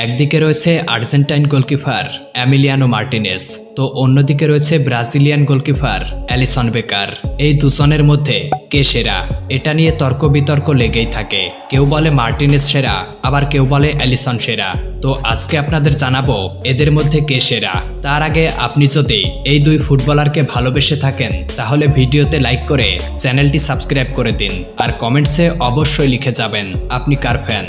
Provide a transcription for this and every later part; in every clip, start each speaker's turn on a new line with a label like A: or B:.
A: একদিকে রয়েছে Argentine goalkeeper Emiliano Martinez, তো অন্যদিকে রয়েছে ব্রাজিলিয়ান গোলকিপার অ্যালিসন বেকার। এই দুজনের মধ্যে কে সেরা এটা নিয়ে তর্ক বিতর্ক লেগেই থাকে। কেউ বলে মার্টিনেজ সেরা, আবার কেউ বলে অ্যালিসন সেরা। তো আজকে আপনাদের জানাবো এদের মধ্যে কে সেরা। তার আগে আপনি যদি এই দুই ফুটবলারকে ভালোবেসে থাকেন তাহলে ভিডিওতে লাইক করে চ্যানেলটি সাবস্ক্রাইব করে দিন, আর কমেন্টসে অবশ্যই লিখে যাবেন আপনি কার ফ্যান।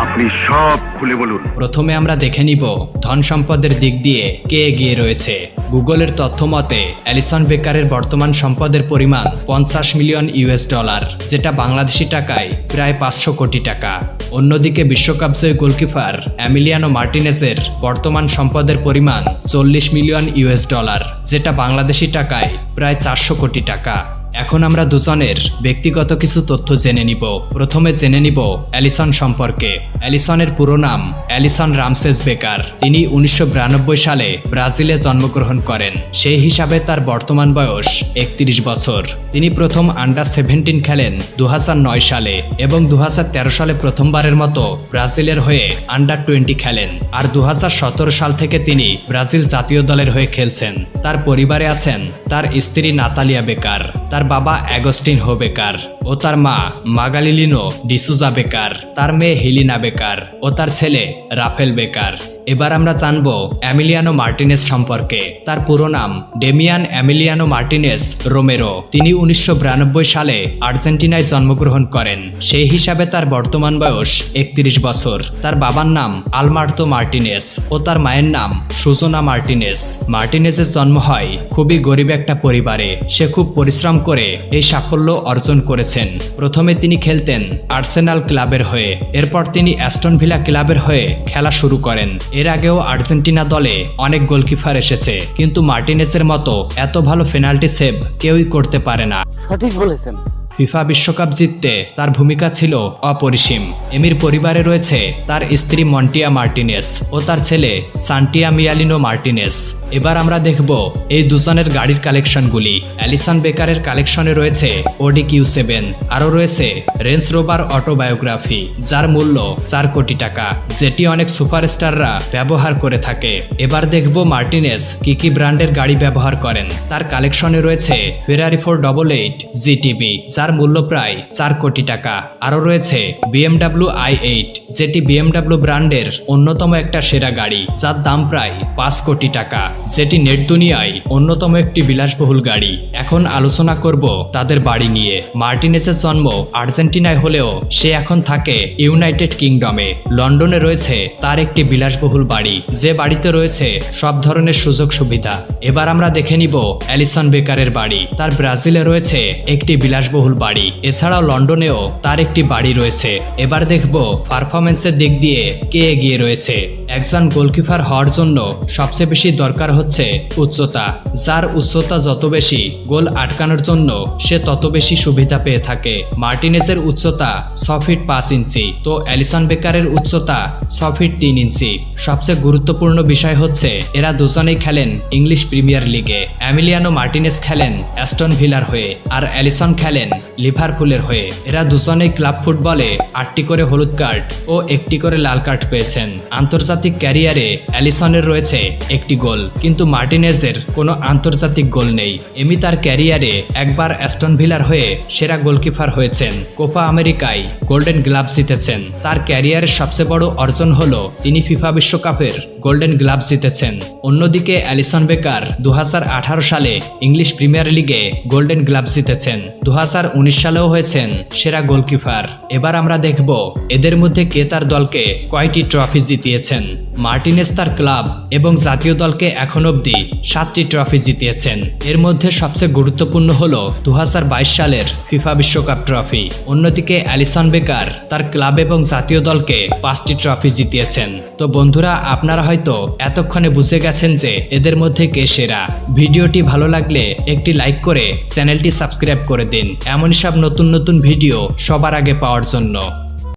B: আপনি সব খুলে বলুন।
A: প্রথমে আমরা দেখে নিব ধন সম্পদের দিক দিয়ে কে এগিয়ে রয়েছে। গুগলের তথ্য মতে অ্যালিসন বেকারের বর্তমান সম্পদের পরিমাণ 50 মিলিয়ন ইউএস ডলার, যেটা বাংলাদেশি টাকায় প্রায় 500 কোটি টাকা। অন্যদিকে বিশ্বকাপ জয়ী গোলকিপার এমিলিয়ানো মার্টিনেজের বর্তমান সম্পদের পরিমাণ 40 মিলিয়ন ইউএস ডলার, যেটা বাংলাদেশি টাকায় প্রায় 400 কোটি টাকা। এখন আমরা দুজনের ব্যক্তিগত কিছু তথ্য জেনে নিব। প্রথমে জেনে নিব অ্যালিসন সম্পর্কে। অ্যালিসনের পুরো নাম অ্যালিসন রামসেস বেকার। তিনি 1992 সালে ব্রাজিলে জন্মগ্রহণ করেন। সেই হিসাবে তার বর্তমান বয়স 31 বছর। তিনি প্রথম আন্ডার 17 খেলেন 2009 সালে এবং 2013 সালে প্রথমবারের মতো ব্রাজিলের হয়ে আন্ডার 20 খেলেন। আর 2017 সাল থেকে তিনি ব্রাজিল জাতীয় দলের হয়ে খেলছেন। তার পরিবারে আছেন তার স্ত্রী নাতালিয়া বেকার, তার বাবা অ্যাগস্টিন হো বেকার ও তার মা মাগালিলিনো ডিসুজা বেকার, তার মেয়ে হেলিনা বেকার ও তার ছেলে রাফেল বেকার। এবার আমরা জানব এমিলিয়ানো মার্টিনেজ সম্পর্কে। তার পুরো নাম ডেমিয়ান এমিলিয়ানো মার্টিনেজ রোমেরো। তিনি 1992 সালে আর্জেন্টিনায় জন্মগ্রহণ করেন। সেই হিসাবে তার বর্তমান বয়স 31 বছর। তার বাবার নাম আলমার্তো মার্টিনেজ ও তার মায়ের নাম সুজোনা মার্টিনেজ। মার্টিনেজের জন্ম হয় খুবই গরিব একটা পরিবারে। সে খুব পরিশ্রম করে এই সাফল্য অর্জন করেছেন। প্রথমে তিনি খেলতেন আর্সেনাল ক্লাবের হয়ে, এরপর তিনি অ্যাস্টন ভিলা ক্লাবের হয়ে খেলা শুরু করেন। এর আগেও আর্জেন্টিনা দলে অনেক গোলকিপার এসেছে, কিন্তু মার্টিনেজের মতো এত ভালো পেনাল্টি সেভ কেউই করতে পারে না।
C: সঠিক বলেছেন।
A: ফিফা বিশ্বকাপ জিততে তার ভূমিকা ছিল অপরিসীম। এমির পরিবারে রয়েছে তার স্ত্রী মন্টিয়া মার্টিনেজ ও তার ছেলে সান্টিয়া মিয়ালিনো মার্টিনেজ। এবার আমরা দেখব এই দুজনের গাড়ির কালেকশনগুলি। অ্যালিসন বেকারের কালেকশনে রয়েছে অডি Q7, আরও রয়েছে রেঞ্জ রোভার অটোবায়োগ্রাফি, যার মূল্য 4 কোটি টাকা, যেটি অনেক সুপারস্টাররা ব্যবহার করে থাকে। এবার দেখব মার্টিনেজ কি কি ব্র্যান্ডের গাড়ি ব্যবহার করেন। তার কালেকশনে রয়েছে ফেরারি 488 GTB, যার মূল্য প্রায় 4 কোটি টাকা। আরও রয়েছে BMW i8, যেটি BMW ব্র্যান্ডের অন্যতম একটা সেরা গাড়ি, যার দাম প্রায় 5 কোটি টাকা, যেটি নেট দুনিয়ায় অন্যতম একটি বিলাসবহুল গাড়ি। এখন আলোচনা করব তাদের বাড়ি নিয়ে। মার্টিনেজের জন্ম আর্জেন্টিনায় হলেও সে এখন থাকে ইউনাইটেড কিংডমে। লন্ডনে রয়েছে তার একটি বিলাসবহুল বাড়ি, যে বাড়িতে রয়েছে সব ধরনের সুযোগ সুবিধা। এবার আমরা দেখে নিব অ্যালিসন বেকারের বাড়ি। তার ব্রাজিলে রয়েছে একটি বিলাসবহুল বাড়ি, এছাড়াও লন্ডনেও তার একটি বাড়ি রয়েছে। এবার দেখব পারফরমেন্সের দিক দিয়ে কে এগিয়ে রয়েছে। একজন গোলকিপার হওয়ার জন্য সবচেয়ে বেশি দরকার হচ্ছে উচ্চতা। যার উচ্চতা যত বেশি, গোল আটকানোর জন্য সে তত বেশি সুবিধা পেয়ে থাকে। মার্টিনেজের উচ্চতা 6 ফিট 5 ইঞ্চি, তো অ্যালিসন বেকারের উচ্চতা 6 ফিট 3 ইঞ্চি। সবচেয়ে গুরুত্বপূর্ণ বিষয় হচ্ছে এরা দুজনেই খেলেন ইংলিশ প্রিমিয়ার লিগে। এমিলিয়ানো মার্টিনেজ খেলেন অ্যাস্টন ভিলার হয়ে, আর অ্যালিসন খেলেন লিভারপুলের হয়ে। এরা দুজনেই ক্লাব ফুটবলে 8টি করে হলুদ কার্ড ও 1টি করে লাল কার্ড পেয়েছেন। আন্তর্জাতিক ক্যারিয়ারে অ্যালিসনের রয়েছে 1টি গোল, কিন্তু মার্টিনেজের কোনো আন্তর্জাতিক গোল নেই। এমি তার ক্যারিয়ারে একবার অ্যাস্টন ভিলার হয়ে সেরা গোলকিপার হয়েছেন। কোপা আমেরিকায় গোল্ডেন গ্লাভ জিতেছেন। তার ক্যারিয়ারের সবচেয়ে বড় অর্জন হলো তিনি ফিফা বিশ্বকাপের গোল্ডেন গ্লাভ জিতেছেন। অন্যদিকে অ্যালিসন বেকার 2018 সালে ইংলিশ প্রিমিয়ার লিগে গোল্ডেন গ্লাভ জিতেছেন। 2019 সালেও হয়েছেন সেরা গোলকিপার। এবার আমরা দেখব এদের মধ্যে কে তার দলকে কয়টি ট্রফি জিতিয়েছেন। মার্টিনেজ তার ক্লাব এবং জাতীয় দলকে এখন অবধি 7টি ট্রফি জিতিয়েছেন। এর মধ্যে সবচেয়ে গুরুত্বপূর্ণ হলো 2022 সালের ফিফা বিশ্বকাপ ট্রফি। অন্যদিকে অ্যালিসন বেকার তার ক্লাব এবং জাতীয় দলকে 5টি ট্রফি জিতিয়েছেন। তো বন্ধুরা, আপনারা হয়তো এতক্ষণে বুঝে গেছেন যে এদের মধ্যে কে সেরা। ভিডিওটি ভালো লাগলে একটি লাইক করে চ্যানেলটি সাবস্ক্রাইব করে দিন, এমনই সব নতুন নতুন ভিডিও সবার আগে পাওয়ার জন্য।